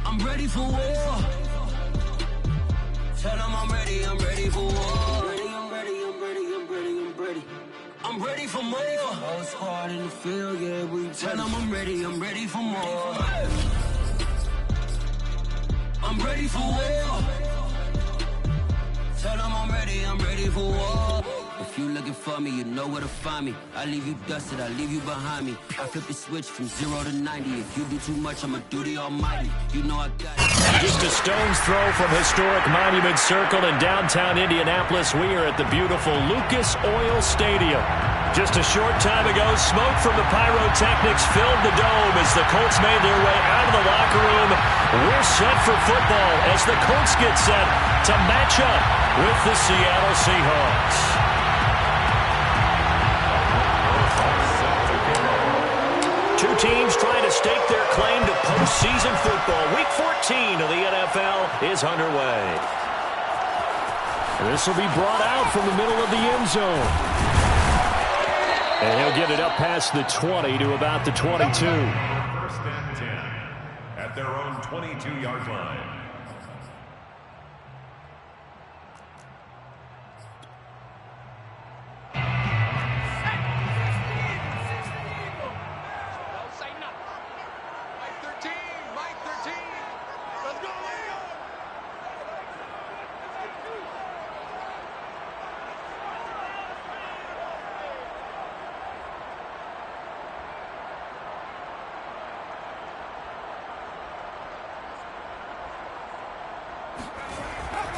I'm ready for war. Tell them I'm ready for war. I'm ready for more. Whole squad in the field, yeah, we tell them I'm ready for more. I'm ready for war. Tell them I'm ready for war. If you looking for me, you know where to find me. I leave you dusted, I leave you behind me. I flip the switch from 0 to 90. If you do too much, I'ma do the almighty. You know I got it. Just a stone's throw from historic Monument Circle in downtown Indianapolis. We are at the beautiful Lucas Oil Stadium. Just a short time ago, smoke from the pyrotechnics filled the dome as the Colts made their way out of the locker room. We're set for football as the Colts get set to match up with the Seattle Seahawks. Two teams trying to stake their claim to postseason football. Week 14 of the NFL is underway. This will be brought out from the middle of the end zone. And he'll get it up past the 20 to about the 22. First and 10 at their own 22-yard line.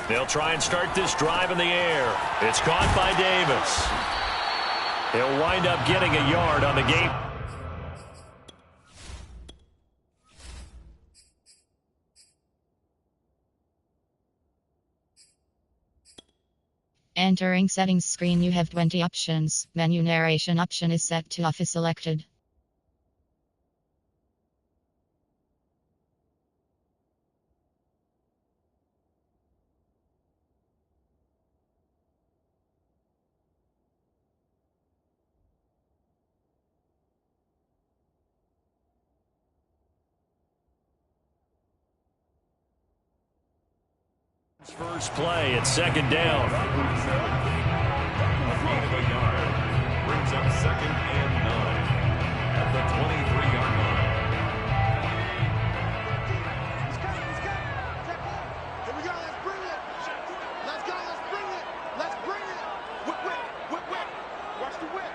They'll try and start this drive in the air. It's caught by Davis. He'll wind up getting a yard on the game. Entering settings screen, you have 20 options. Menu narration option is set to off is selected. First play at second down. A gain of a yard brings up 2nd and 9 at the 23-yard line. Here we go. Let's bring it. Let's go. Let's bring it. Let's bring it. Whip, whip, whip, whip. Watch the whip.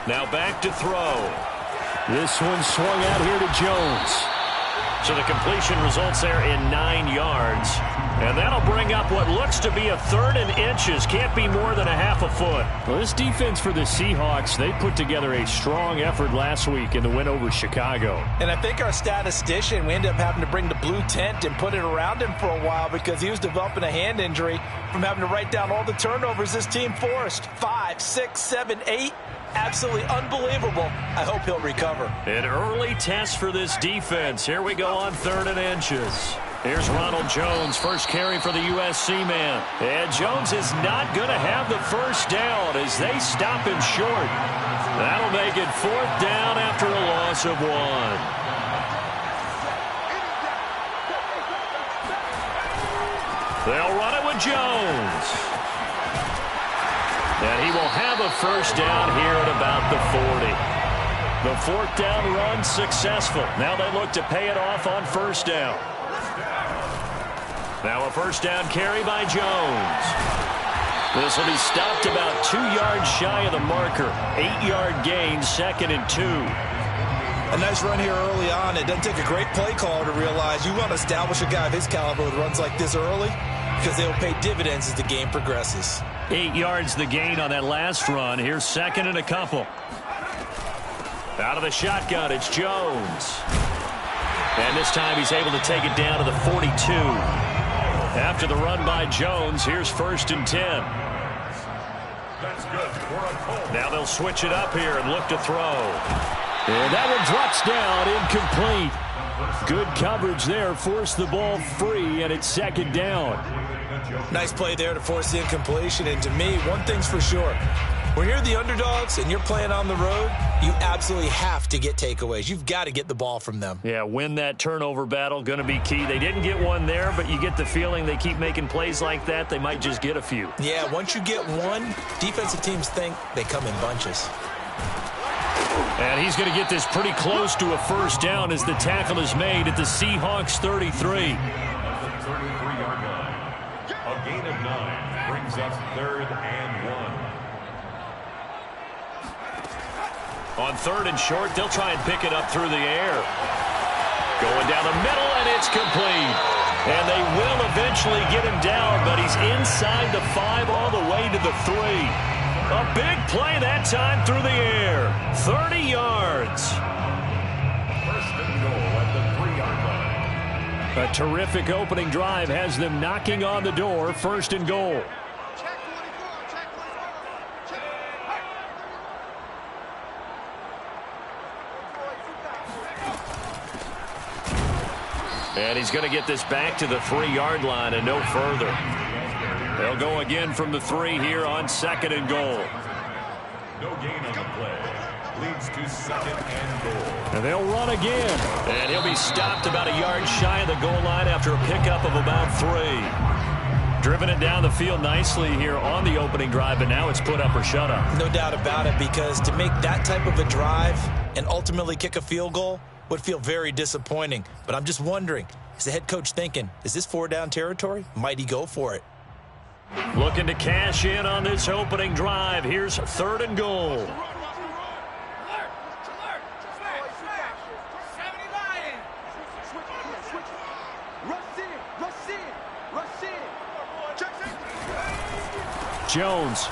Now back to throw. This one swung out here to Jones. So the completion results there in 9 yards. And that'll bring up what looks to be a 3rd and inches. Can't be more than a half a foot. Well, this defense for the Seahawks, they put together a strong effort last week in the win over Chicago. And I think our statistician, we ended up having to bring the blue tent and put it around him for a while because he was developing a hand injury from having to write down all the turnovers this team forced. 5, 6, 7, 8. Absolutely unbelievable. I hope he'll recover. An early test for this defense. Here we go on 3rd and inches. Here's Ronald Jones, first carry for the USC man. And Jones is not going to have the first down as they stop him short. That'll make it 4th down after a loss of 1. They'll run it with Jones. And he will have a first down here at about the 40. The 4th down run successful. Now they look to pay it off on 1st down. Now a 1st down carry by Jones. This will be stopped about 2 yards shy of the marker. 8-yard gain, 2nd and 2. A nice run here early on. It doesn't take a great play caller to realize you want to establish a guy of his caliber with runs like this early because they will pay dividends as the game progresses. 8 yards the gain on that last run. Here's 2nd and a couple. Out of the shotgun, it's Jones. And this time he's able to take it down to the 42. After the run by Jones, here's 1st and 10. That's good for a Colt. Now they'll switch it up here and look to throw. And that one drops down, incomplete. Good coverage there, forced the ball free, and it's 2nd down. Nice play there to force the incompletion. And to me, one thing's for sure. When you're the underdogs and you're playing on the road, you absolutely have to get takeaways. You've got to get the ball from them. Yeah, win that turnover battle, going to be key. They didn't get one there, but you get the feeling they keep making plays like that, they might just get a few. Yeah, once you get one, defensive teams think they come in bunches. And he's going to get this pretty close to a first down as the tackle is made at the Seahawks 33. At the 33-yard line, a gain of 9 brings us 3rd and 1. On 3rd and short, they'll try and pick it up through the air. Going down the middle, and it's complete. And they will eventually get him down, but he's inside the 5 all the way to the 3. A big play that time through the air. 30 yards. First and goal at the 3-yard line. A terrific opening drive has them knocking on the door. 1st and goal. Check 24, check 24. Check. And he's going to get this back to the 3-yard line and no further. They'll go again from the 3 here on 2nd and goal. No gain on the play. Leads to 2nd and goal. And they'll run again. And he'll be stopped about a yard shy of the goal line after a pickup of about 3. Driven it down the field nicely here on the opening drive, but now it's put up or shut up. No doubt about it, because to make that type of a drive and ultimately kick a field goal would feel very disappointing. But I'm just wondering, is the head coach thinking, is this 4-down territory? Might he go for it? Looking to cash in on this opening drive. Here's 3rd and goal. Jones.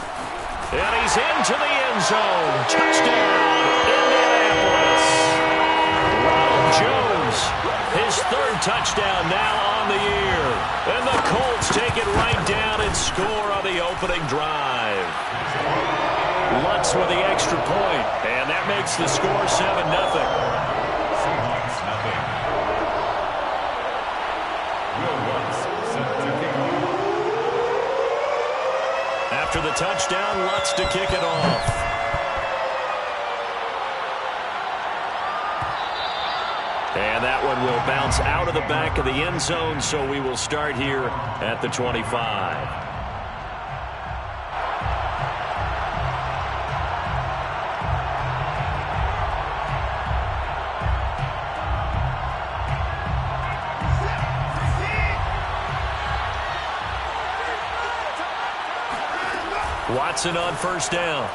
And he's into the end zone. Touchdown, Indianapolis. Ronald Jones, his 3rd touchdown now on the year. And the Colts take it right down and score on the opening drive. Lutz with the extra point, and that makes the score 7-0. Seahawks nothing. Will Lutz set to kick off. After the touchdown, Lutz to kick it off. And that one will bounce out of the back of the end zone, so we will start here at the 25. Watson on 1st down.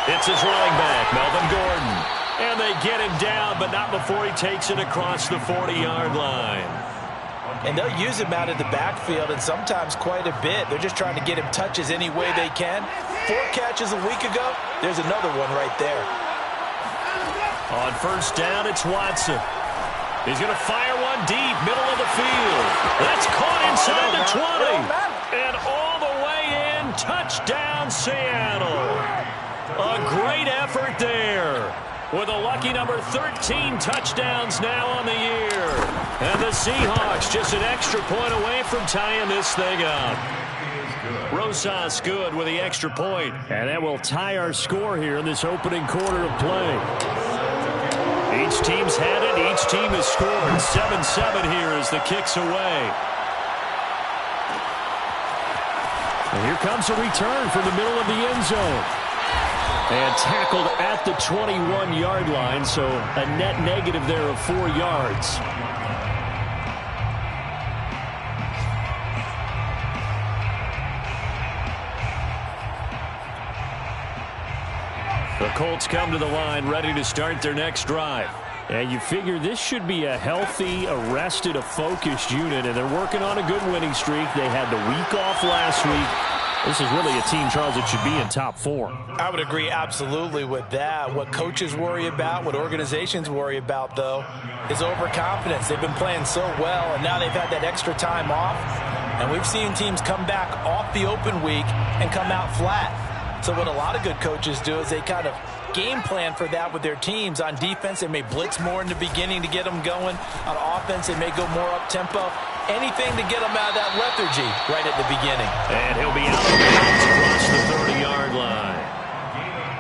It's his running back, Melvin Gordon. And they get him down, but not before he takes it across the 40-yard line. And they'll use him out of the backfield, and sometimes quite a bit. They're just trying to get him touches any way they can. 4 catches a week ago. There's another one right there. On 1st down, it's Watson. He's going to fire one deep, middle of the field. That's caught inside the 20. And all the way in, touchdown Seattle. A great effort there. With a lucky number 13 touchdowns now on the year. And the Seahawks just an extra point away from tying this thing up. Rosas good with the extra point. And that will tie our score here in this opening quarter of play. Each team's had it. Each team has scored. 7-7 here as the kick's away. And here comes a return from the middle of the end zone. And tackled at the 21-yard line, so a net negative there of 4 yards. The Colts come to the line ready to start their next drive. And you figure this should be a healthy, arrested, a focused unit, and they're working on a good winning streak. They had the week off last week. This is really a team, Charles, that should be in top 4. I would agree absolutely with that. What coaches worry about, what organizations worry about, though, is overconfidence. They've been playing so well, and now they've had that extra time off. And we've seen teams come back off the open week and come out flat. So what a lot of good coaches do is they kind of game plan for that with their teams. On defense, they may blitz more in the beginning to get them going. On offense, they may go more up-tempo. anything to get him out of that lethargy right at the beginning. And he'll be out of bounds across the 30-yard line.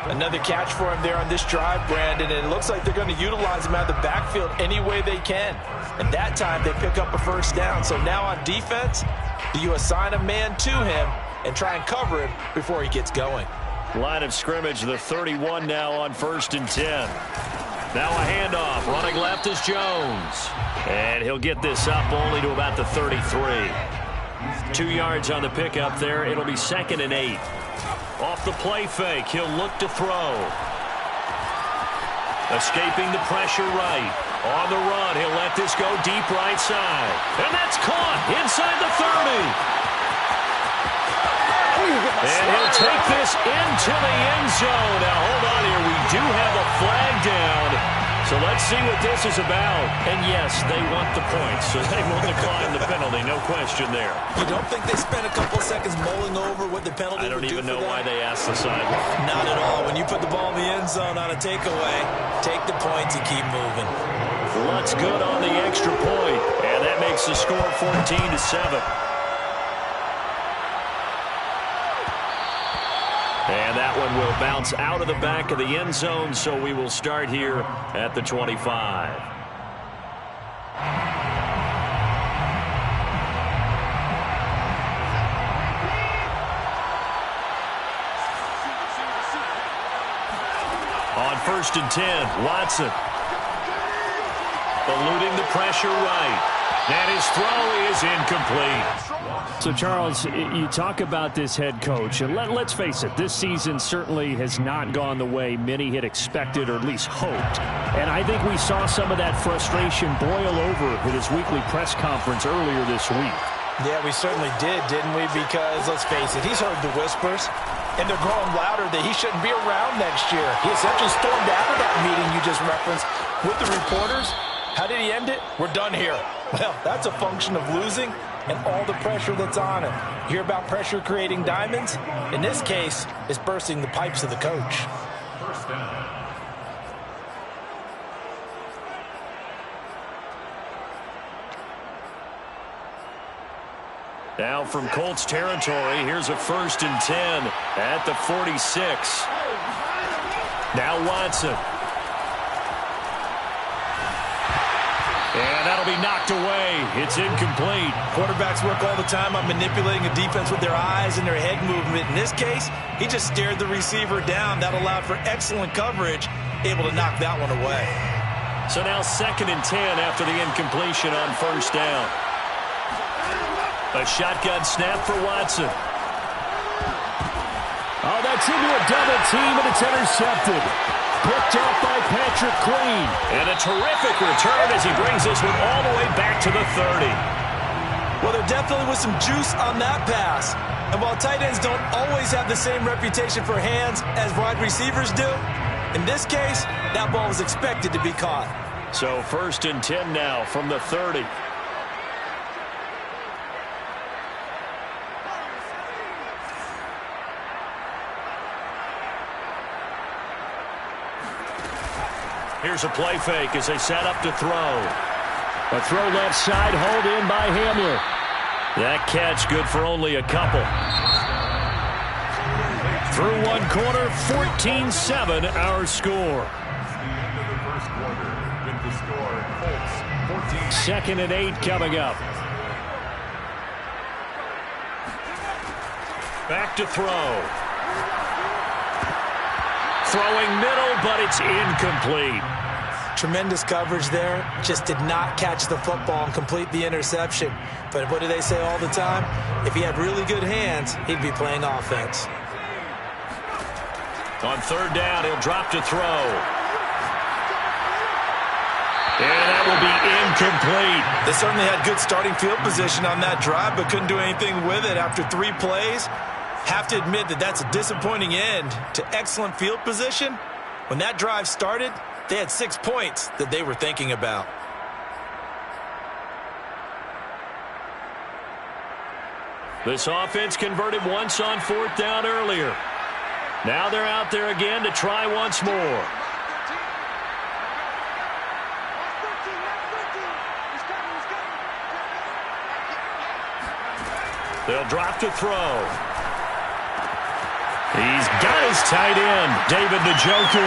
Another catch for him there on this drive, Brandon, and it looks like they're going to utilize him out of the backfield any way they can. And that time they pick up a first down. So now on defense, do you assign a man to him and try and cover him before he gets going? Line of scrimmage, the 31 now on 1st and 10. Now a handoff. Running left is Jones. And he'll get this up only to about the 33. 2 yards on the pickup there. It'll be 2nd and 8. Off the play fake, he'll look to throw. Escaping the pressure right. On the run, he'll let this go deep right side. And that's caught inside the 30. And he'll take this into the end zone. Now, hold on here. We do have a flag down. So let's see what this is about. And, yes, they want the points, so they will decline the penalty. No question there. You don't think they spent a couple seconds mulling over what the penalty would do for them? I don't even know why they asked the sideline. Not at all. When you put the ball in the end zone on a takeaway, take the points and keep moving. Lutz good on the extra point. And that makes the score 14-7. And that one will bounce out of the back of the end zone, so we will start here at the 25. On 1st and 10, Watson. Eluding the pressure right. And his throw is incomplete. So, Charles, you talk about this head coach, and let's face it, this season certainly has not gone the way many had expected or at least hoped. And I think we saw some of that frustration boil over at his weekly press conference earlier this week. Yeah, we certainly did, didn't we? Because, let's face it, he's heard the whispers, and they're growing louder that he shouldn't be around next year. He essentially stormed out of that meeting you just referenced with the reporters. How did he end it? We're done here. Well, that's a function of losing and all the pressure that's on him. You hear about pressure creating diamonds? In this case, it's bursting the pipes of the coach. First down. Now from Colts territory, here's a 1st and 10 at the 46. Now Watson. And that'll be knocked away. It's incomplete. Quarterbacks work all the time on manipulating a defense with their eyes and their head movement. In this case, he just stared the receiver down. That allowed for excellent coverage, able to knock that one away. So now 2nd and 10 after the incompletion on 1st down. A shotgun snap for Watson. Oh, that's into a double team, and it's intercepted. Picked up by Patrick Queen. And a terrific return as he brings this one all the way back to the 30. Well, there definitely was some juice on that pass. And while tight ends don't always have the same reputation for hands as wide receivers do, in this case, that ball was expected to be caught. So 1st and 10 now from the 30. Here's a play fake as they set up to throw. A throw left side, hauled in by Hamler. That catch good for only a couple. Through one quarter, 14-7 our score. End of the first quarter with the score, Colts 14. 2nd and 8 coming up. Back to throw. Throwing middle, but it's incomplete. Tremendous coverage there. Just did not catch the football and complete the interception. But what do they say all the time? If he had really good hands, he'd be playing offense. On 3rd down, he'll drop to throw. And that will be incomplete. They certainly had good starting field position on that drive, but couldn't do anything with it after 3 plays. Have to admit that that's a disappointing end to excellent field position. When that drive started, they had 6 points that they were thinking about. This offense converted once on 4th down earlier. Now they're out there again to try once more. They'll drop to throw. He's got his tight end, David Njoku.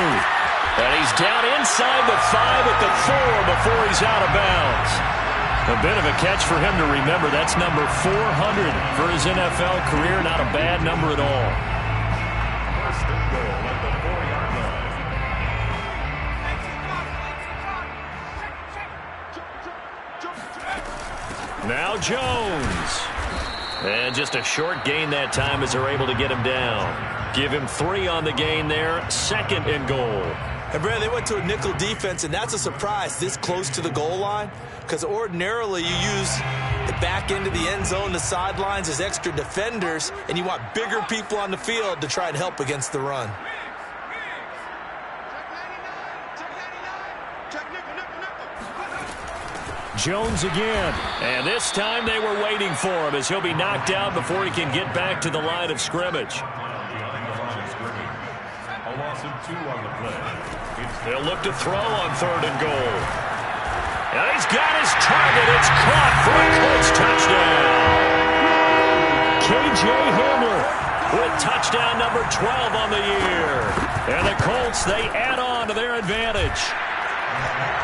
And he's down inside the 5 at the 4 before he's out of bounds. A bit of a catch for him to remember. That's number 400 for his NFL career. Not a bad number at all. First and goal at the 4-yard line. Now Jones. And just a short gain that time as they're able to get him down. Give him 3 on the gain there. 2nd and goal. And, Brad, they went to a nickel defense, and that's a surprise this close to the goal line, because ordinarily you use the back end of the end zone, the sidelines as extra defenders, and you want bigger people on the field to try and help against the run. Jones again. And this time they were waiting for him as he'll be knocked out before he can get back to the line of scrimmage. A loss of 2 on the play. They'll look to throw on 3rd and goal. And he's got his target. It's caught for a Colts touchdown. K.J. Hamler with touchdown number 12 on the year. And the Colts, they add on to their advantage.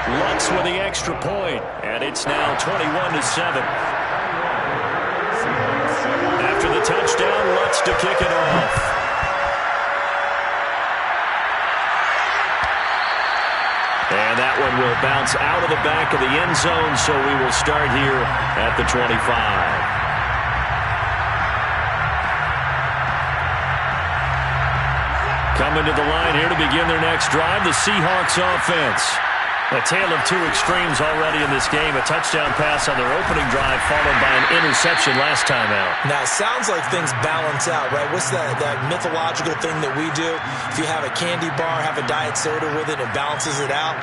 Lutz with the extra point, and it's now 21-7. After the touchdown, Lutz to kick it off. And that one will bounce out of the back of the end zone, so we will start here at the 25. Coming to the line here to begin their next drive, the Seahawks offense. A tale of 2 extremes already in this game. A touchdown pass on their opening drive followed by an interception last time out. Now, it sounds like things balance out, right? What's that mythological thing that we do? If you have a candy bar, have a diet soda with it, it balances it out.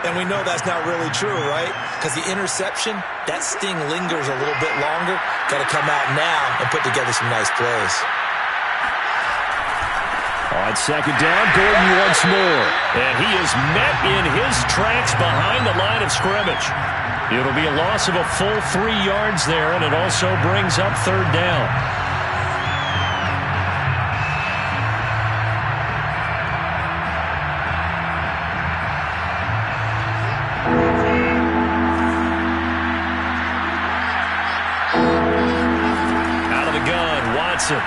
And we know that's not really true, right? Because the interception, that sting lingers a little bit longer. Got to come out now and put together some nice plays. On 2nd down, Gordon once more. And he is met in his tracks behind the line of scrimmage. It'll be a loss of a full 3 yards there, and it also brings up 3rd down. Out of the gun, Watson.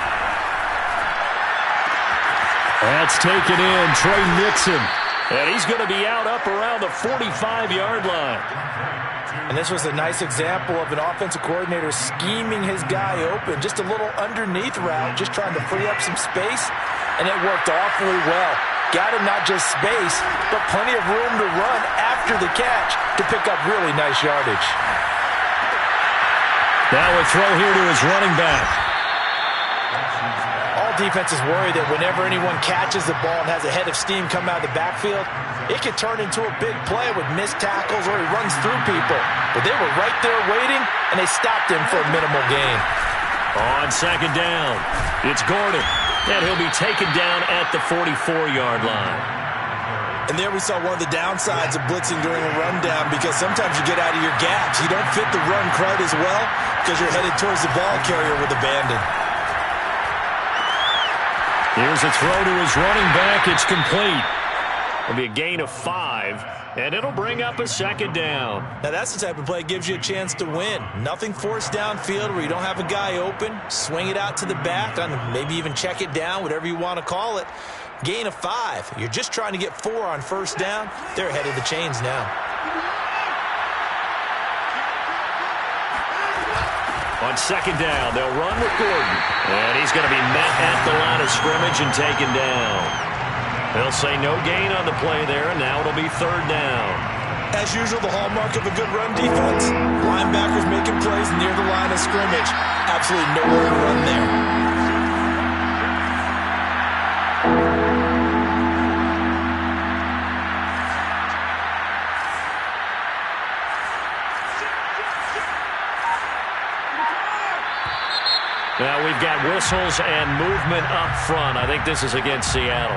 That's taken in, Trey Nixon. And he's going to be out up around the 45-yard line. And this was a nice example of an offensive coordinator scheming his guy open. Just a little underneath route, just trying to free up some space. And it worked awfully well. Got him not just space, but plenty of room to run after the catch to pick up really nice yardage. Now a throw here to his running back. Defenses worry that whenever anyone catches the ball and has a head of steam come out of the backfield, it could turn into a big play with missed tackles or he runs through people. But they were right there waiting, and they stopped him for a minimal gain. On 2nd down, it's Gordon, and he'll be taken down at the 44-yard line. And there we saw one of the downsides of blitzing during a rundown, because sometimes you get out of your gaps. You don't fit the run quite as well because you're headed towards the ball carrier with abandon. Here's a throw to his running back. It's complete. It'll be a gain of 5, and it'll bring up a 2nd down. Now, that's the type of play that gives you a chance to win. Nothing forced downfield where you don't have a guy open. Swing it out to the back, maybe even check it down, whatever you want to call it. Gain of 5. You're just trying to get 4 on 1st down. They're ahead of the chains now. On 2nd down, they'll run with Gordon. And he's going to be met at the line of scrimmage and taken down. They'll say no gain on the play there, and now it'll be 3rd down. As usual, the hallmark of a good run defense. Linebackers making plays near the line of scrimmage. Absolutely nowhere to run there. Now we've got whistles and movement up front. I think this is against Seattle.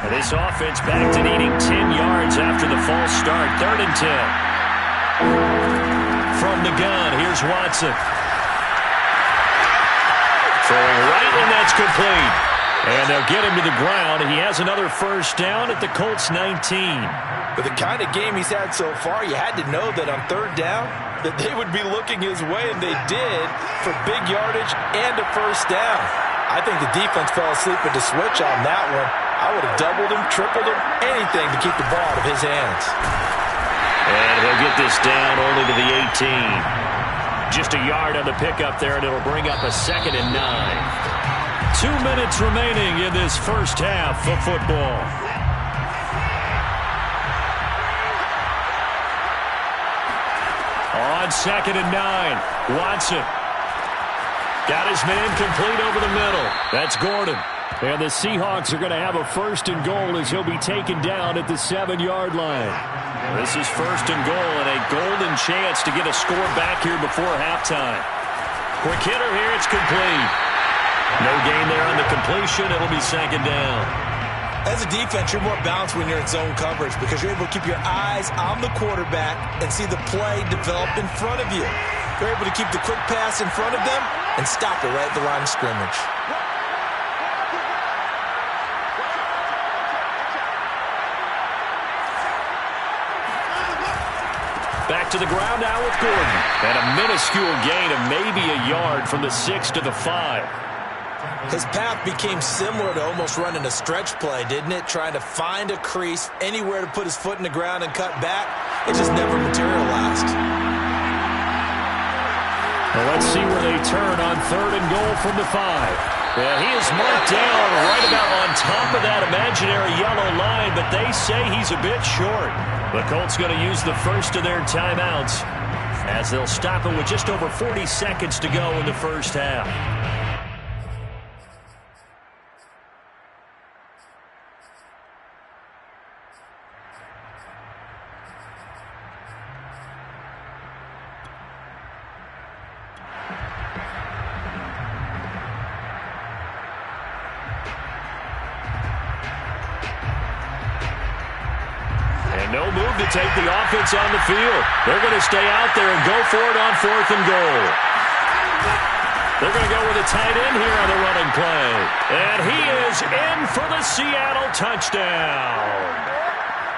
And this offense back to needing 10 yards after the false start. 3rd and 10. from the gun. Here's Watson. Throwing right, and that's complete. And they'll get him to the ground. He has another first down at the Colts 19. With the kind of game he's had so far, you had to know that on third down that they would be looking his way, and they did, for big yardage and a first down. I think the defense fell asleep at the switch on that one. I would have doubled him, tripled him, anything to keep the ball out of his hands. And he'll get this down only to the 18. Just a yard on the pickup there, and it'll bring up a 2nd and 9. 2 minutes remaining in this first half of football. On 2nd and 9, Watson. Got his man complete over the middle. That's Gordon. And the Seahawks are going to have a 1st and goal as he'll be taken down at the 7-yard line. This is 1st and goal and a golden chance to get a score back here before halftime. Quick hitter here, it's complete. No gain there on the completion. It'll be 2nd down. As a defense, you're more balanced when you're in zone coverage because you're able to keep your eyes on the quarterback and see the play develop in front of you. You're able to keep the quick pass in front of them and stop it right at the line of scrimmage. Back to the ground now with Gordon. And a minuscule gain of maybe a yard from the 6 to the 5. His path became similar to almost running a stretch play, didn't it? Trying to find a crease, anywhere to put his foot in the ground and cut back. It just never materialized. Well, let's see where they turn on 3rd and goal from the 5. Yeah, he is marked down right about on top of that imaginary yellow line, but they say he's a bit short. The Colts going to use the first of their timeouts as they'll stop it with just over 40 seconds to go in the first half. No move to take the offense on the field. They're going to stay out there and go for it on 4th and goal. They're going to go with a tight end here on the running play. And he is in for the Seattle touchdown.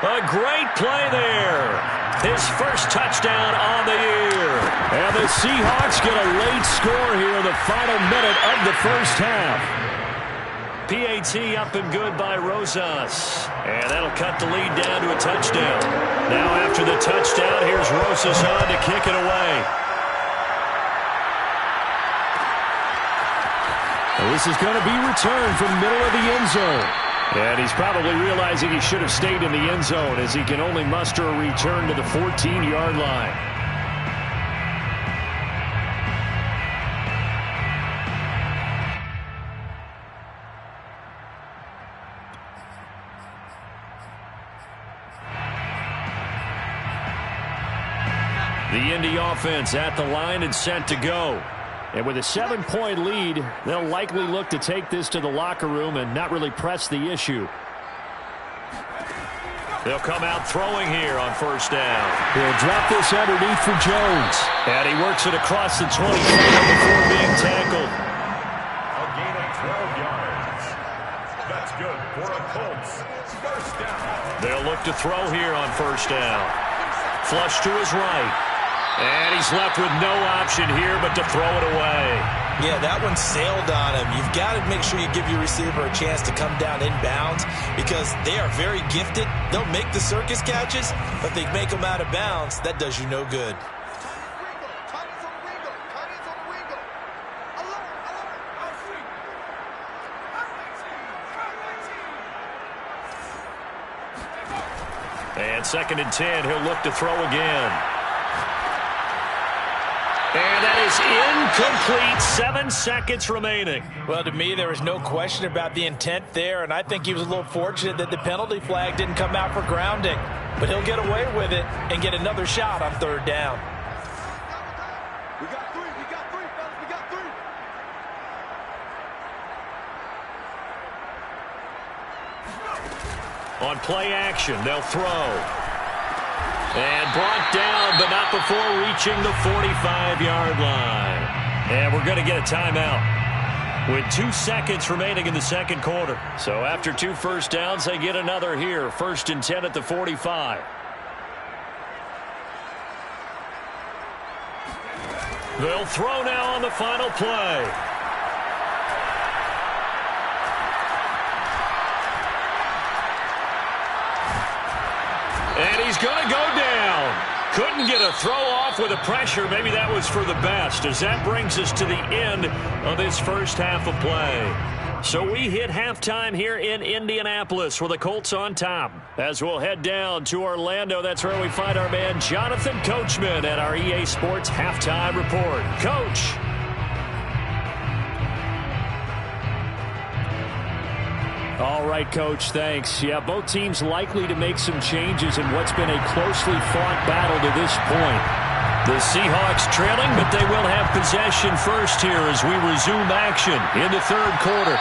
A great play there. His first touchdown on the year. And the Seahawks get a late score here in the final minute of the first half. PAT up and good by Rosas. And that'll cut the lead down to a touchdown. Now after the touchdown, here's Rosas on to kick it away. Well, this is going to be returned from middle of the end zone. And he's probably realizing he should have stayed in the end zone as he can only muster a return to the 14-yard line. The Indy offense at the line and set to go. And with a 7-point lead, they'll likely look to take this to the locker room and not really press the issue. They'll come out throwing here on first down. He'll drop this underneath for Jones. And he works it across the 25 before being tackled. A gain of 12 yards. That's good for a Colts. First down. They'll look to throw here on first down. Flush to his right. And he's left with no option here but to throw it away. Yeah, that one sailed on him. You've got to make sure you give your receiver a chance to come down inbounds because they are very gifted. They'll make the circus catches, but they make them out of bounds. That does you no good. And 2nd and 10, he'll look to throw again. And that is incomplete. 7 seconds remaining. Well, to me, there was no question about the intent there, and I think he was a little fortunate that the penalty flag didn't come out for grounding. But he'll get away with it and get another shot on 3rd down. We got three, fellas, we got three. On play action, they'll throw. And brought down, but not before reaching the 45-yard line. And we're going to get a timeout with 2 seconds remaining in the second quarter. So after 2 first downs, they get another here. 1st and 10 at the 45. They'll throw now on the final play. And he's going to go down. Couldn't get a throw off with the pressure. Maybe that was for the best, as that brings us to the end of this first half of play. So we hit halftime here in Indianapolis with the Colts on top. As we'll head down to Orlando, that's where we find our man Jonathan Coachman at our EA Sports Halftime Report. Coach. All right, Coach, thanks. Yeah, both teams likely to make some changes in what's been a closely fought battle to this point. The Seahawks trailing, but they will have possession first here as we resume action in the third quarter.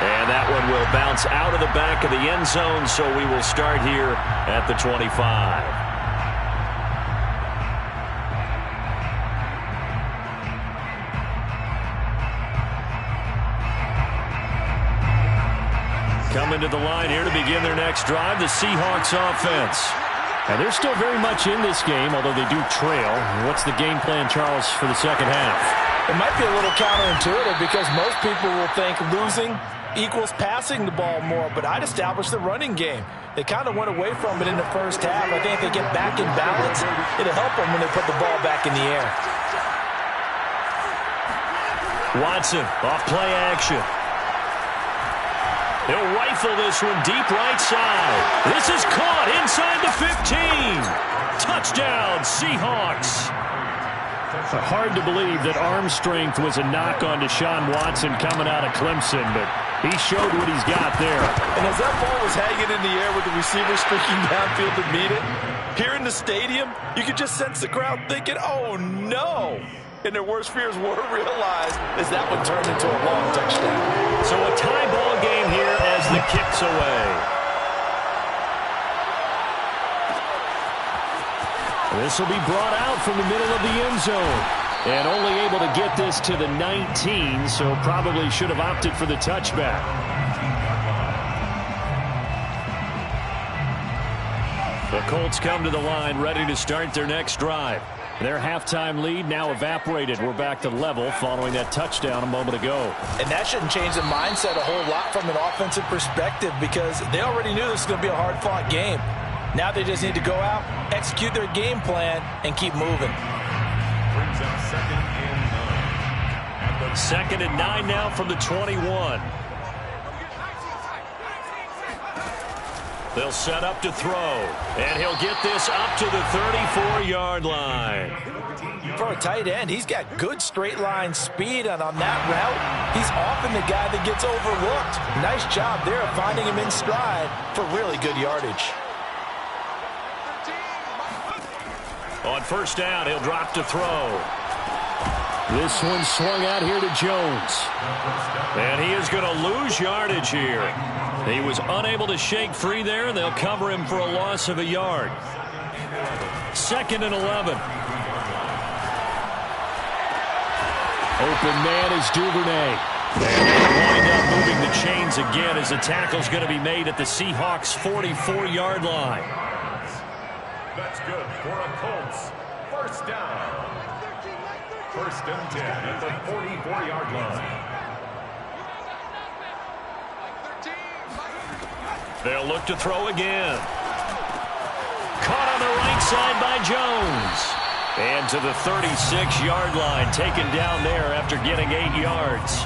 And that one will bounce out of the back of the end zone, so we will start here at the 25. Coming to the line here to begin their next drive, the Seahawks offense. And they're still very much in this game, although they do trail. What's the game plan, Charles, for the second half? It might be a little counterintuitive because most people will think losing equals passing the ball more, but I'd establish the running game. They kind of went away from it in the first half. I think if they get back in balance, it'll help them when they put the ball back in the air. Watson, off play action. He'll rifle this one deep right side. This is caught inside the 15. Touchdown, Seahawks. Hard to believe that arm strength was a knock on Deshaun Watson coming out of Clemson, but he showed what he's got there. And as that ball was hanging in the air with the receiver streaking downfield to meet it, here in the stadium, you could just sense the crowd thinking, oh, no. And their worst fears were realized as that one turned into a long touchdown. So a tie ball game here as the kick's away. This will be brought out from the middle of the end zone. And only able to get this to the 19, so probably should have opted for the touchback. The Colts come to the line ready to start their next drive. Their halftime lead now evaporated. We're back to level following that touchdown a moment ago. And that shouldn't change the mindset a whole lot from an offensive perspective because they already knew this was going to be a hard-fought game. Now they just need to go out, execute their game plan, and keep moving. Brings up 2nd and 9. 2nd and 9 now from the 21. They'll set up to throw, and he'll get this up to the 34-yard line. For a tight end, he's got good straight-line speed, and on that route, he's often the guy that gets overlooked. Nice job there of finding him in stride for really good yardage. On first down, he'll drop to throw. This one swung out here to Jones. And he is going to lose yardage here. He was unable to shake free there, and they'll cover him for a loss of a yard. 2nd and 11. Open man is Duvernay. And they'll wind up moving the chains again as the tackle's going to be made at the Seahawks' 44-yard line. That's good for a Colts. First down. 1st and 10 at the 44-yard line. They'll look to throw again. Caught on the right side by Jones. And to the 36-yard line, taken down there after getting 8 yards.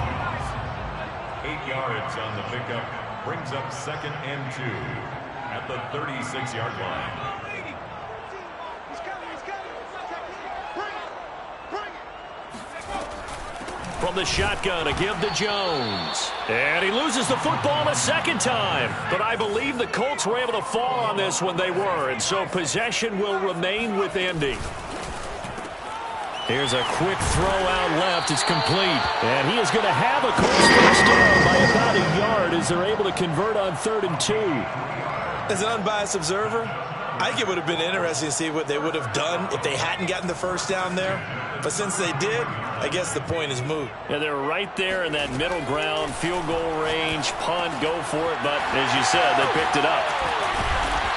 8 yards on the pickup. Brings up 2nd and 2 at the 36-yard line. From the shotgun to give to Jones. And he loses the football a second time. But I believe the Colts were able to fall on this when they were. And so possession will remain with Indy. Here's a quick throw out left. It's complete. And he is going to have a Colts first down by about a yard as they're able to convert on 3rd and 2. As an unbiased observer, I think it would have been interesting to see what they would have done if they hadn't gotten the first down there. But since they did, I guess the point is moot. Yeah, they're right there in that middle ground, field goal range, punt, go for it. But as you said, they picked it up.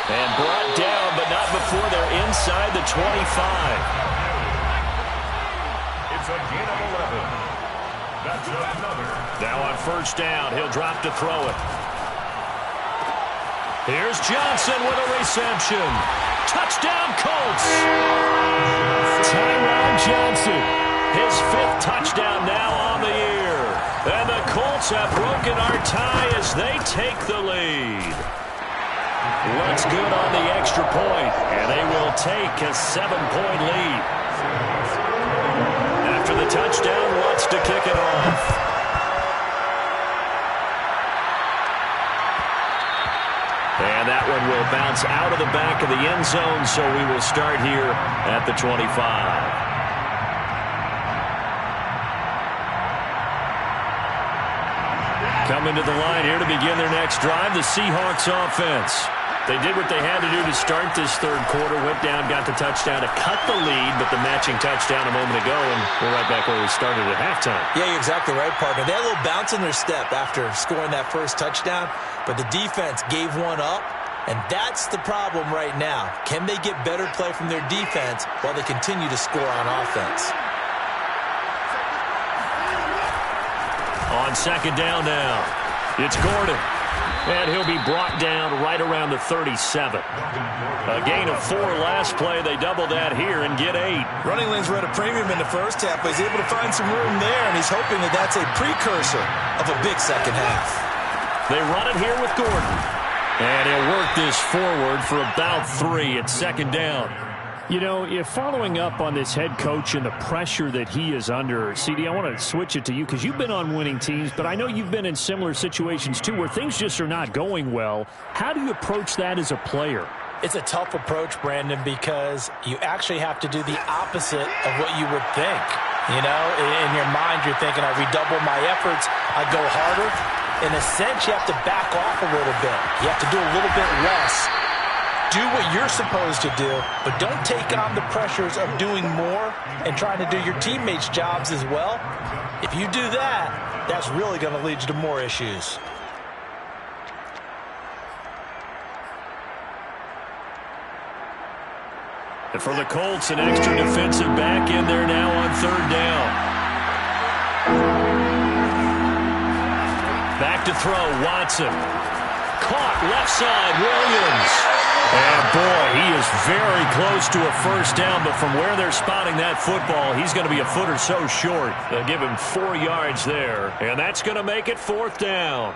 And brought down, but not before they're inside the 25. It's a gain of 11. That's another. Now on first down, he'll drop to throw it. Here's Johnson with a reception. Touchdown, Colts. Tyron Johnson, his 5th touchdown now on the year. And the Colts have broken our tie as they take the lead. Looks good on the extra point, and they will take a 7-point lead. After the touchdown, wants to kick it off. And that one will bounce out of the back of the end zone, so we will start here at the 25. Coming to the line here to begin their next drive, the Seahawks offense. They did what they had to do to start this third quarter, went down, got the touchdown to cut the lead, but the matching touchdown a moment ago, and we're right back where we started at halftime. Yeah, you're exactly right, partner. They had a little bounce in their step after scoring that first touchdown, but the defense gave one up, and that's the problem right now. Can they get better play from their defense while they continue to score on offense? On second down now, it's Gordon. And he'll be brought down right around the 37. A gain of 4 last play. They double that here and get 8. Running lanes were at a premium in the first half, but he's able to find some room there, and he's hoping that that's a precursor of a big second half. They run it here with Gordon. And he'll work this forward for about 3 at second down. You know, if following up on this head coach and the pressure that he is under, CD, I want to switch it to you because you've been on winning teams, but I know you've been in similar situations too where things just are not going well. How do you approach that as a player? It's a tough approach, Brandon, because you actually have to do the opposite of what you would think. You know, in your mind, you're thinking, I redouble my efforts, I go harder. In a sense, you have to back off a little bit. You have to do a little bit less. Do what you're supposed to do, but don't take on the pressures of doing more and trying to do your teammates' jobs as well. If you do that, that's really going to lead you to more issues. And for the Colts, an extra defensive back in there now on third down. Back to throw, Watson. Caught left side, Williams. And boy, he is very close to a first down, but from where they're spotting that football, he's going to be a foot or so short. They'll give him 4 yards there, and that's going to make it 4th down.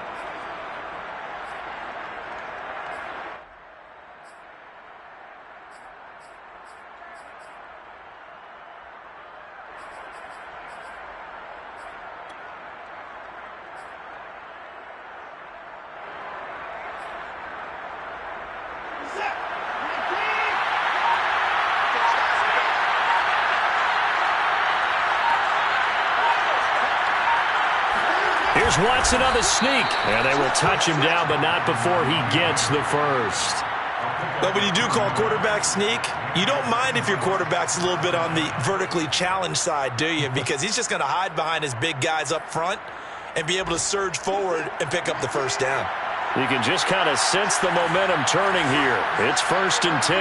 Here's Watson on the sneak. And they will touch him down, but not before he gets the first. But when you do call quarterback sneak, you don't mind if your quarterback's a little bit on the vertically challenged side, do you? Because he's just going to hide behind his big guys up front and be able to surge forward and pick up the first down. You can just kind of sense the momentum turning here. It's 1st and 10.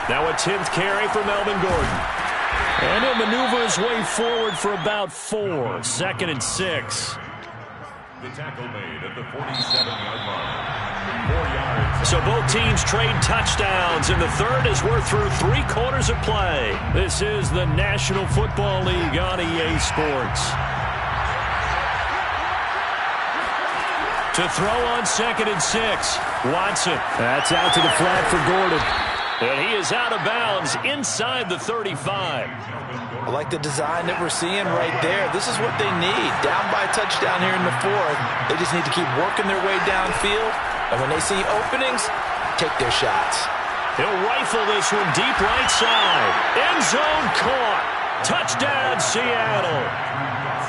Now a 10th carry for Melvin Gordon. And he'll maneuver his way forward for about 4. 2nd and 6. The tackle made at the 47-yard line. 4 yards. So both teams trade touchdowns in the third as we're through 3 quarters of play. This is the National Football League on EA Sports. To throw on 2nd and 6. Watson. That's out to the flat for Gordon. And he is out of bounds inside the 35. I like the design that we're seeing right there. This is what they need. Down by a touchdown here in the 4th. They just need to keep working their way downfield. And when they see openings, take their shots. He'll rifle this one deep right side. End zone caught. Touchdown, Seattle.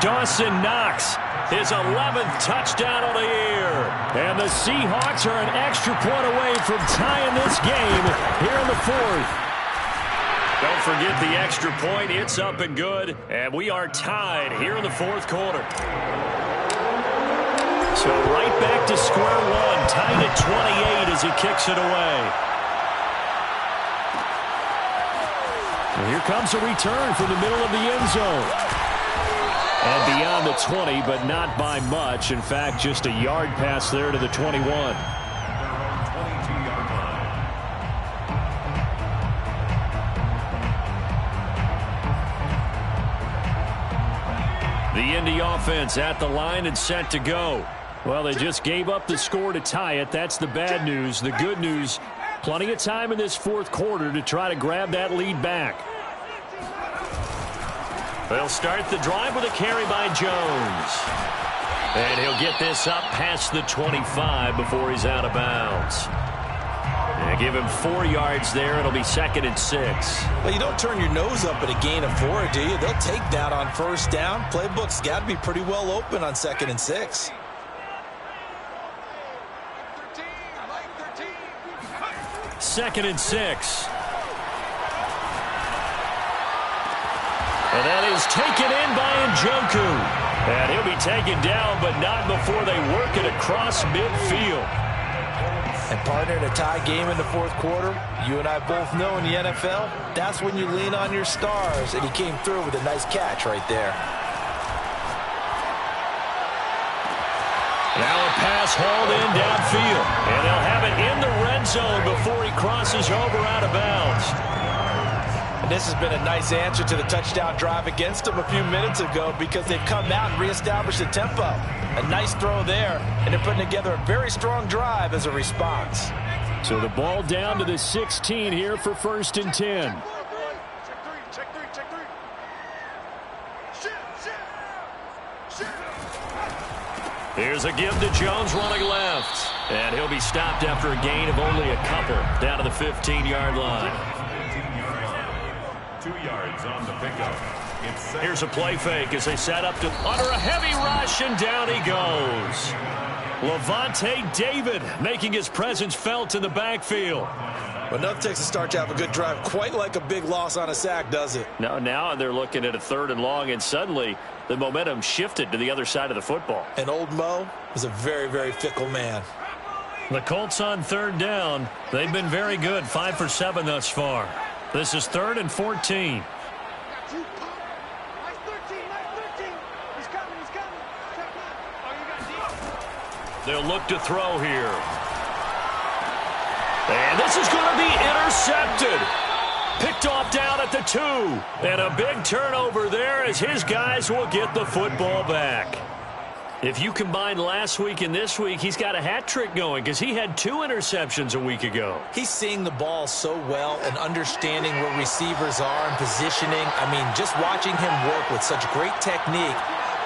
Dawson Knox, his 11th touchdown of the year. And the Seahawks are an extra point away from tying this game here in the fourth. Don't forget the extra point. It's up and good. And we are tied here in the fourth quarter. So right back to square one. Tied at 28 as he kicks it away. And here comes a return from the middle of the end zone. And beyond the 20, but not by much. In fact, just a yard pass there to the 21. The Indy offense at the line and set to go. Well, they just gave up the score to tie it. That's the bad news. The good news, plenty of time in this fourth quarter to try to grab that lead back. They'll start the drive with a carry by Jones. And he'll get this up past the 25 before he's out of bounds. And give him 4 yards there. It'll be 2nd and 6. Well, you don't turn your nose up at a gain of 4, do you? They'll take that on first down. Playbook's got to be pretty well open on 2nd and 6. Second and 6. And that is taken in by Njoku. And he'll be taken down, but not before they work it across midfield. And partner, in a tie game in the fourth quarter, you and I both know in the NFL, that's when you lean on your stars. And he came through with a nice catch right there. Now a pass hauled in downfield. And they'll have it in the red zone before he crosses over out of bounds. And this has been a nice answer to the touchdown drive against them a few minutes ago because they've come out and reestablished the tempo. A nice throw there, and they're putting together a very strong drive as a response. So the ball down to the 16 here for 1st and 10. Here's a give to Jones running left. And he'll be stopped after a gain of only a couple down to the 15-yard line. 2 yards on the pickup. Here's a play fake as they set up to under a heavy rush, and down he goes. Levante David making his presence felt in the backfield. But nothing takes a start to have a good drive quite like a big loss on a sack, does it? No, now they're looking at a 3rd and long, and suddenly the momentum shifted to the other side of the football. And old Mo is a very, very fickle man. The Colts on 3rd down. They've been very good, 5 for 7 thus far. This is 3rd and 14. They'll look to throw here. And this is going to be intercepted. Picked off down at the 2. And a big turnover there as his guys will get the football back. If you combine last week and this week, he's got a hat trick going because he had 2 interceptions a week ago. He's seeing the ball so well and understanding where receivers are and positioning. I mean, just watching him work with such great technique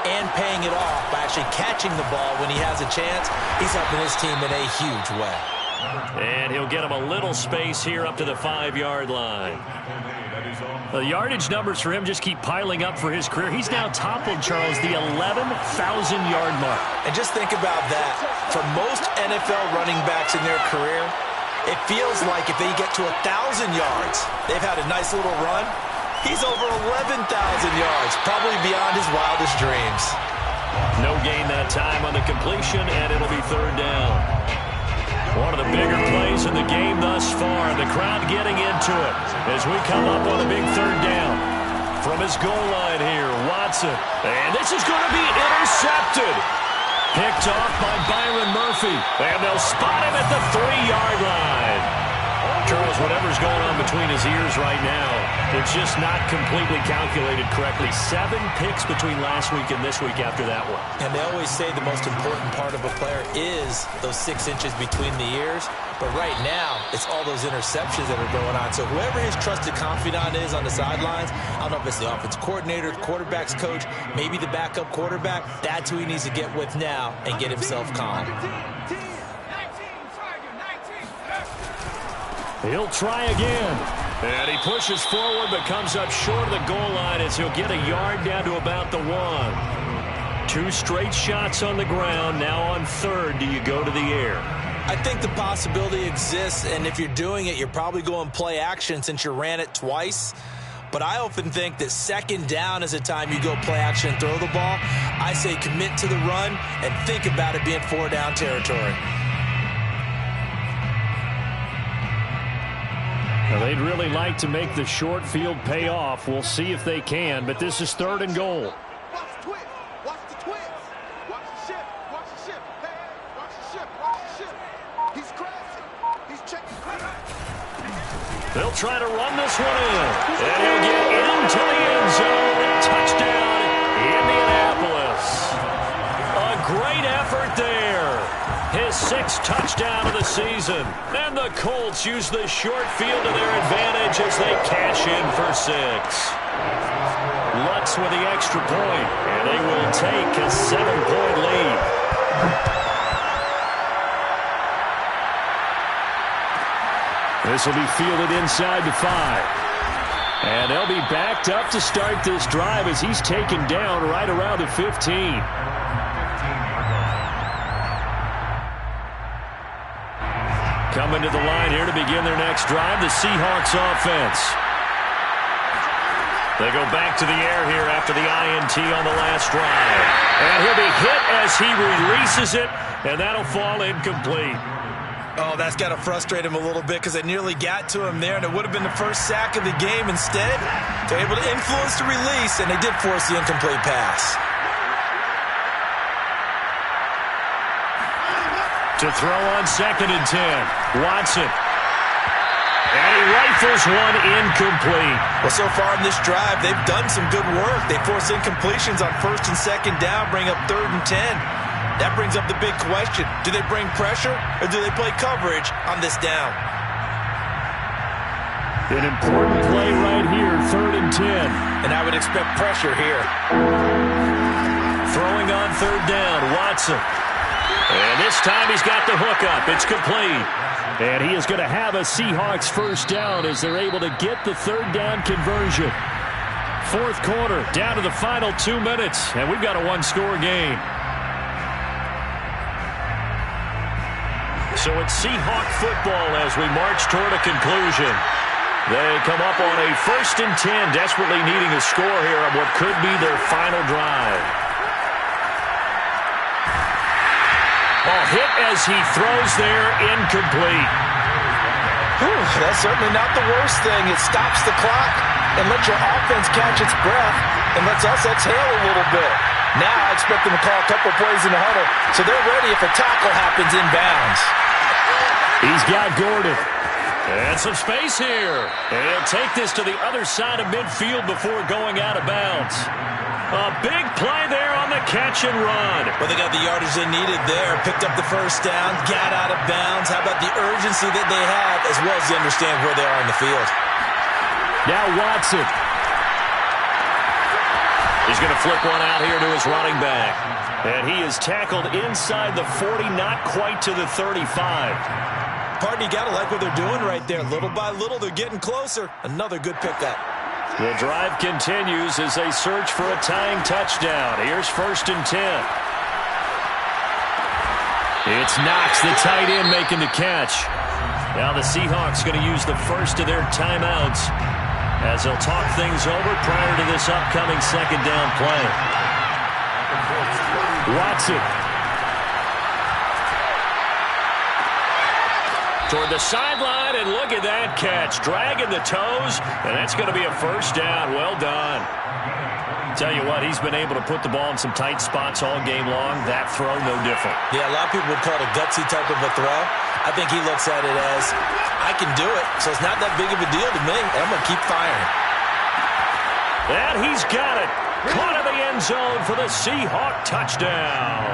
and paying it off by actually catching the ball when he has a chance, he's helping his team in a huge way. And he'll get him a little space here up to the 5-yard line. The yardage numbers for him just keep piling up for his career. He's now toppled, Charles, the 11,000-yard mark. And just think about that. For most NFL running backs in their career, it feels like if they get to 1,000 yards, they've had a nice little run. He's over 11,000 yards, probably beyond his wildest dreams. No gain that time on the completion, and it'll be 3rd down. One of the bigger plays in the game thus far. The crowd getting into it as we come up on a big 3rd down. From his goal line here, Watson. And this is going to be intercepted. Picked off by Byron Murphy. And they'll spot him at the 3-yard line. Charles, whatever's going on between his ears right now, it's just not completely calculated correctly. 7 picks between last week and this week after that one. And they always say the most important part of a player is those 6 inches between the ears. But right now, it's all those interceptions that are going on. So whoever his trusted confidant is on the sidelines, I don't know if it's the offense coordinator, the quarterback's coach, maybe the backup quarterback, that's who he needs to get with now and get himself calm. He'll try again. And he pushes forward but comes up short of the goal line as he'll get a yard down to about the 1. 2 straight shots on the ground. Now on 3rd, do you go to the air? I think the possibility exists, and if you're doing it, you're probably going play action since you ran it twice. But I often think that 2nd down is a time you go play action and throw the ball. I say commit to the run and think about it being 4-down territory. Well, they'd really like to make the short field pay off. We'll see if they can, but this is 3rd and goal. Watch the twist. Watch the twist. Watch the ship. Watch the ship. Hey, watch the ship. Watch the ship. He's crashing. He's checking credit. They'll try to run this one in. And he'll get into the end zone. Touchdown, Indianapolis. A great effort there. His 6th touchdown of the season. And the Colts use the short field to their advantage as they cash in for 6. Lutz with the extra point. And they will take a 7-point lead. This will be fielded inside the 5. And they'll be backed up to start this drive as he's taken down right around the 15. Coming to the line here to begin their next drive, the Seahawks offense. They go back to the air here after the INT on the last drive. And he'll be hit as he releases it, and that'll fall incomplete. Oh, that's got to frustrate him a little bit because it nearly got to him there, and it would have been the first sack of the game. Instead, they're able to influence the release, and they did force the incomplete pass. To throw on 2nd and 10, Watson. And he rifles one incomplete. Well, so far in this drive, they've done some good work. They force incompletions on 1st and 2nd down, bring up 3rd and 10. That brings up the big question. Do they bring pressure or do they play coverage on this down? An important play right here, 3rd and 10. And I would expect pressure here. Throwing on 3rd down, Watson. And this time he's got the hookup. It's complete. And he is going to have a Seahawks 1st down as they're able to get the 3rd down conversion. 4th quarter, down to the final 2 minutes. And we've got a 1-score game. So it's Seahawk football as we march toward a conclusion. They come up on a 1st and 10, desperately needing a score here on what could be their final drive. Ball hit as he throws there, incomplete. Whew, that's certainly not the worst thing. It stops the clock and lets your offense catch its breath and lets us exhale a little bit. Now I expect them to call a couple plays in the huddle so they're ready if a tackle happens inbounds. He's got Gordon. And some space here. And he'll take this to the other side of midfield before going out of bounds. A big play there on the catch and run. Well, they got the yardage they needed there. Picked up the 1st down, got out of bounds. How about the urgency that they have as well as they understand where they are in the field. Now Watson. He's going to flip one out here to his running back. And he is tackled inside the 40, not quite to the 35. Pardon, you got to like what they're doing right there. Little by little, they're getting closer. Another good pickup. The drive continues as they search for a tying touchdown. Here's 1st and 10. It's Knox, the tight end, making the catch. Now the Seahawks going to use the first of their timeouts as they'll talk things over prior to this upcoming 2nd down play. Watson. Toward the sideline, and look at that catch. Dragging the toes, and that's going to be a 1st down. Well done. Tell you what, he's been able to put the ball in some tight spots all game long. That throw, no different. Yeah, a lot of people would call it a gutsy type of a throw. I think he looks at it as, I can do it, so it's not that big of a deal to me, and I'm going to keep firing. And he's got it. Caught in the end zone for the Seahawk touchdown.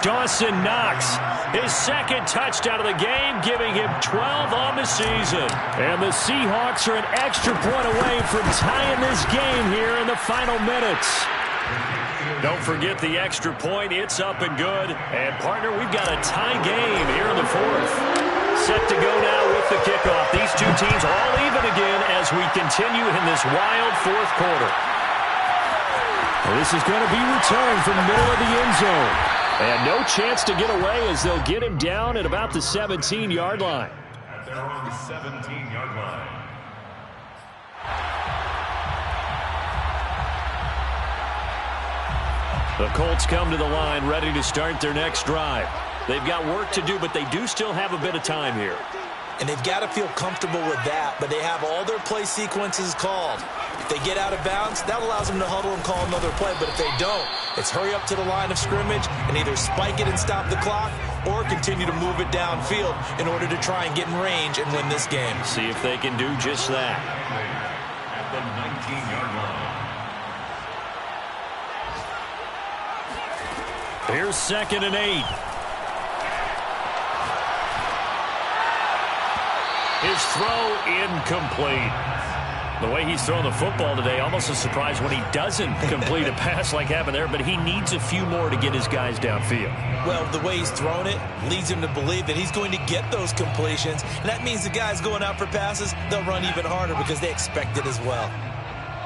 Dawson Knox, his 2nd touchdown of the game, giving him 12 on the season. And the Seahawks are an extra point away from tying this game here in the final minutes. Don't forget the extra point. It's up and good. And, partner, we've got a tie game here in the 4th. Set to go now with the kickoff. These two teams all even again as we continue in this wild fourth quarter. Well, this is going to be returned from the middle of the end zone. And no chance to get away as they'll get him down at about the 17-yard line. At their own 17-yard line. The Colts come to the line ready to start their next drive. They've got work to do, but they do still have a bit of time here. And they've got to feel comfortable with that, but they have all their play sequences called. If they get out of bounds, that allows them to huddle and call another play. But if they don't, it's hurry up to the line of scrimmage and either spike it and stop the clock or continue to move it downfield in order to try and get in range and win this game. See if they can do just that. At the 19-yard line. Here's 2nd and 8. His throw incomplete. The way he's throwing the football today, almost a surprise when he doesn't complete a pass like happened there, but he needs a few more to get his guys downfield. Well, the way he's thrown it leads him to believe that he's going to get those completions, and that means the guys going out for passes, they'll run even harder because they expect it as well.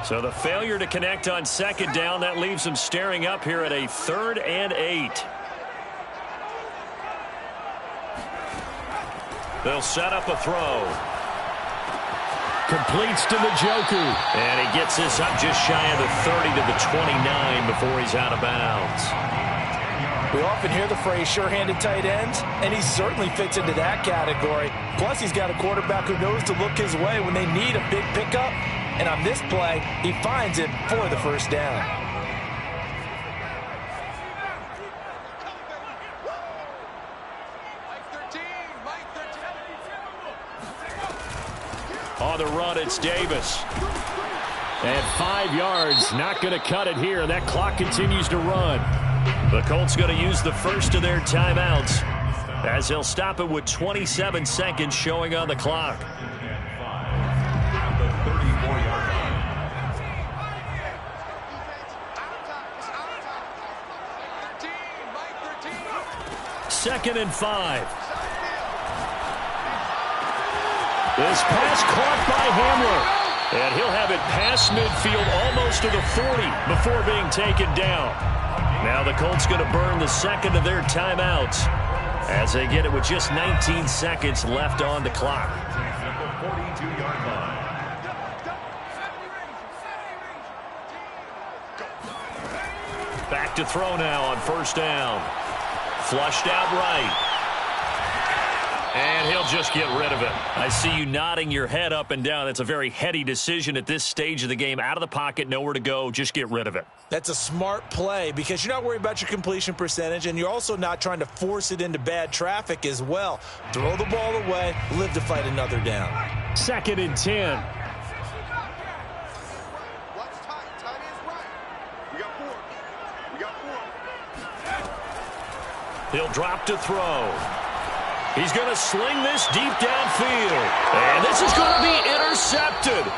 So the failure to connect on 2nd down, that leaves them staring up here at a 3rd and 8. They'll set up a throw. Completes to Njoku. And he gets this up just shy of the 30 to the 29 before he's out of bounds. We often hear the phrase sure-handed tight ends, and he certainly fits into that category. Plus, he's got a quarterback who knows to look his way when they need a big pickup. And on this play, he finds it for the first down. On the run, it's Davis. And 5 yards, not going to cut it here. That clock continues to run. The Colts going to use the first of their timeouts as they'll stop it with 27 seconds showing on the clock. At the 34-yard line. 2nd and 5. This pass caught by Hamler. And he'll have it past midfield almost to the 40 before being taken down. Now the Colts going to burn the second of their timeouts as they get it with just 19 seconds left on the clock. At the 42-yard line. Back to throw now on 1st down. Flushed out right. And he'll just get rid of it. I see you nodding your head up and down. That's a very heady decision at this stage of the game. Out of the pocket, nowhere to go. Just get rid of it. That's a smart play because you're not worried about your completion percentage, and you're also not trying to force it into bad traffic as well. Throw the ball away, live to fight another down. 2nd and 10. Watch tight. Tight is right. We got 4. We got 4. He'll drop to throw. He's going to sling this deep downfield. And this is going to be intercepted.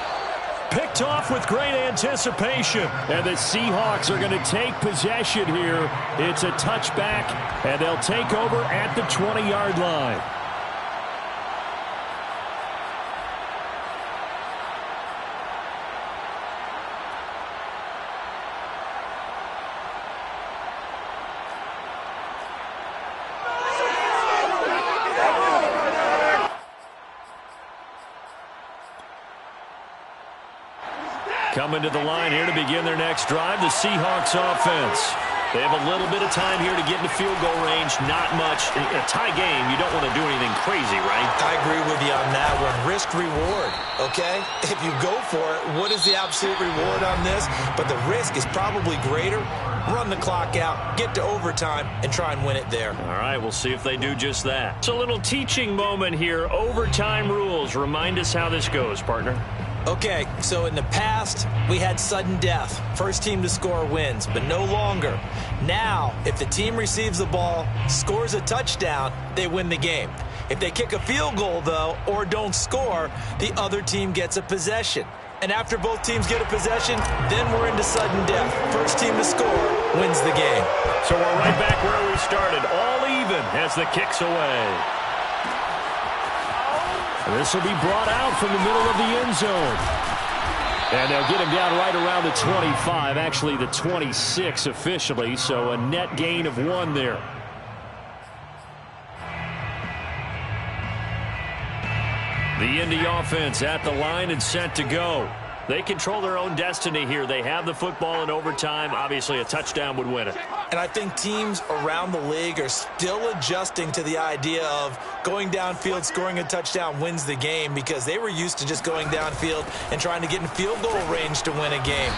Picked off with great anticipation. And the Seahawks are going to take possession here. It's a touchback, and they'll take over at the 20-yard line. Coming to the line here to begin their next drive, the Seahawks offense. They have a little bit of time here to get into field goal range. Not much. In a tie game, you don't want to do anything crazy, right? I agree with you on that one. Risk-reward, okay? If you go for it, what is the absolute reward on this? But the risk is probably greater. Run the clock out, get to overtime, and try and win it there. All right, we'll see if they do just that. It's a little teaching moment here. Overtime rules. Remind us how this goes, partner. Okay, so in the past, we had sudden death. First team to score wins, but no longer. Now, if the team receives the ball, scores a touchdown, they win the game. If they kick a field goal, though, or don't score, the other team gets a possession. And after both teams get a possession, then we're into sudden death. First team to score wins the game. So we're right back where we started, all even as the kick's away. This will be brought out from the middle of the end zone. And they'll get him down right around the 25, actually the 26 officially, so a net gain of 1 there. The Indy offense at the line and set to go. They control their own destiny here. They have the football in overtime. Obviously, a touchdown would win it. And I think teams around the league are still adjusting to the idea of going downfield, scoring a touchdown wins the game, because they were used to just going downfield and trying to get in field goal range to win a game.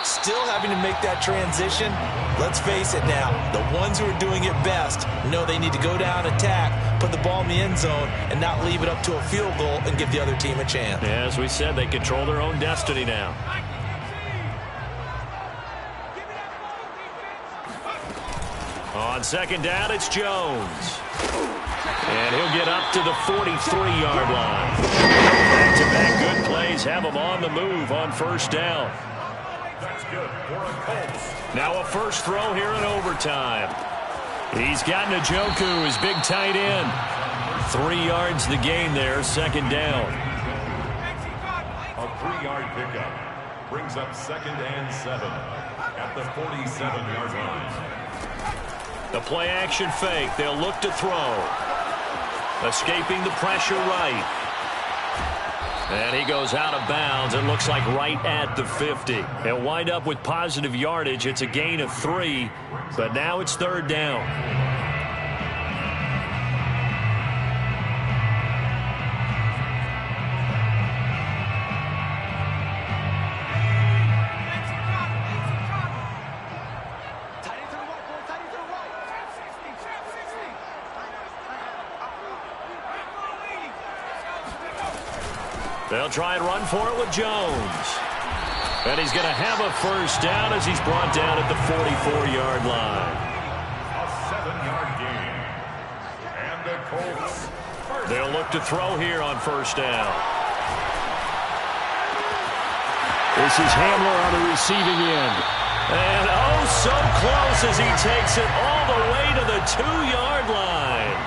Still having to make that transition. Let's face it now, the ones who are doing it best know they need to go down, attack, put the ball in the end zone, and not leave it up to a field goal and give the other team a chance. Yeah, as we said, they control their own destiny now. On second down, it's Jones. And he'll get up to the 43-yard line. Back-to-back good plays have him on the move on first down. That's good for a Colts. Now a first throw here in overtime. He's got Njoku, his big tight end. 3 yards the gain there, second down. A 3-yard pickup brings up 2nd and 7 at the 47-yard line. The play action fake. They'll look to throw. Escaping the pressure right. And he goes out of bounds. It looks like right at the 50. He'll wind up with positive yardage. It's a gain of 3, but now it's third down. They'll try and run for it with Jones. And he's going to have a first down as he's brought down at the 44-yard line. A 7-yard gain. And the Colts. They'll look to throw here on first down. This is Hamler on the receiving end. And oh, so close as he takes it all the way to the 2-yard line.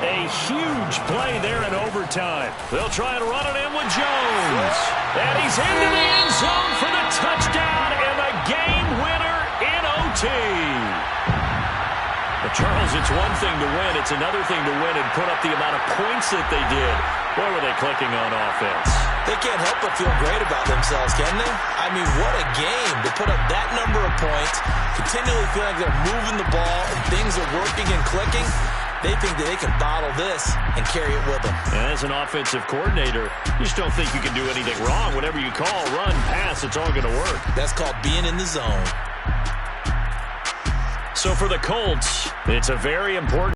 A huge play there in overtime. They'll try and run it in with Jones. And he's into the end zone for the touchdown and the game winner in OT. But Charles, it's one thing to win. It's another thing to win and put up the amount of points that they did. Boy, were they clicking on offense. They can't help but feel great about themselves, can they? I mean, what a game to put up that number of points, continually feel like they're moving the ball and things are working and clicking. They think that they can bottle this and carry it with them. And as an offensive coordinator, you just don't think you can do anything wrong. Whatever you call, run, pass, it's all going to work. That's called being in the zone. So for the Colts, it's a very important